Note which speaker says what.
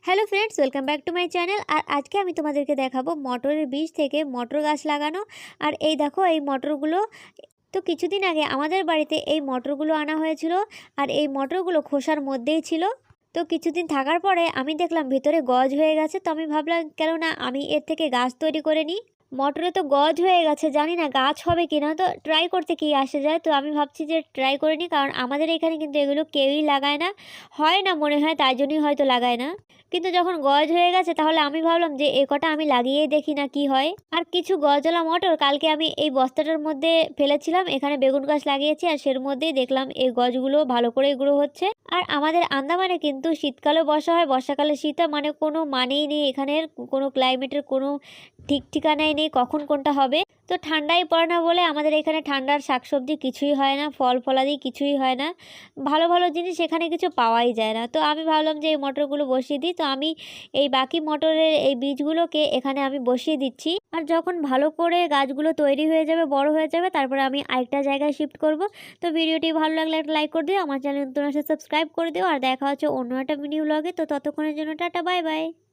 Speaker 1: Hello friends, welcome back to my channel. আর আজকে আমি তোমাদেরকে দেখাবো মটরের বীজ থেকে মটর গাছ লাগানো। আর এই দেখো এই মটরগুলো। তো কিছুদিন আগে আমাদের বাড়িতে এই মটরগুলো আনা হয়েছিল। আর এই মটরগুলো খোসার মধ্যেই ছিল। তো কিছুদিন থাকার পরে আমি দেখলাম ভিতরে গজ হয়ে গেছে। তো আমি ভাবলাম কেন না আমি এর থেকে গাছ তৈরি করে নিই। মটরে তো গজ হয়ে গেছে, জানি না গাছ হবে কিনা, তো ট্রাই করতে কি আসে যায়। তো আমি ভাবছি যে ট্রাই করে নিই, কারণ আমাদের এখানে কিন্তু এগুলো কেউই লাগায় না, হয় না মনে হয়, তাই জন্যই হয়তো লাগায় না। কিন্তু যখন গজ হয়ে গেছে তাহলে আমি ভাবলাম যে এ কটা আমি লাগিয়েই দেখি না কি হয়। আর কিছু গজলা মটর কালকে আমি এই বস্তাটার মধ্যে ফেলেছিলাম, এখানে বেগুন গাছ লাগিয়েছি, আর সের মধ্যেই দেখলাম এই গজগুলো ভালো করে গ্রো হচ্ছে। আর আমাদের আন্দামানে কিন্তু শীতকালেও বর্ষা হয়, বর্ষাকালে শীত হয়, মানে কোনো মানেই নেই, এখানের কোনো ক্লাইমেটের কোনো ঠিক ঠিকানাই নেই কখন কোনটা হবে। তো ঠান্ডাই পড়ে না বলে আমাদের এখানে ঠান্ডার শাকসবজি কিছুই হয় না, ফল ফলাদি কিছুই হয় না, ভালো ভালো জিনিস এখানে কিছু পাওয়াই যায় না। তো আমি ভাবলাম যে এই মটরগুলো বসিয়ে দিই। তো আমি এই বাকি মটরের এই বীজগুলোকে এখানে আমি বসিয়ে দিচ্ছি। আর যখন ভালো করে গাছগুলো তৈরি হয়ে যাবে, বড় হয়ে যাবে, তারপরে আমি আরেকটা জায়গায় শিফট করব। তো ভিডিওটি ভালো লাগলে একটা লাইক করে দিও, আমার চ্যানেল নতুন আসলে সাবস্ক্রাইব করে দিও। আর দেখা হচ্ছে অন্য একটা মিনি ব্লগে। তো ততক্ষণের জন্য টাটা, বাই বাই।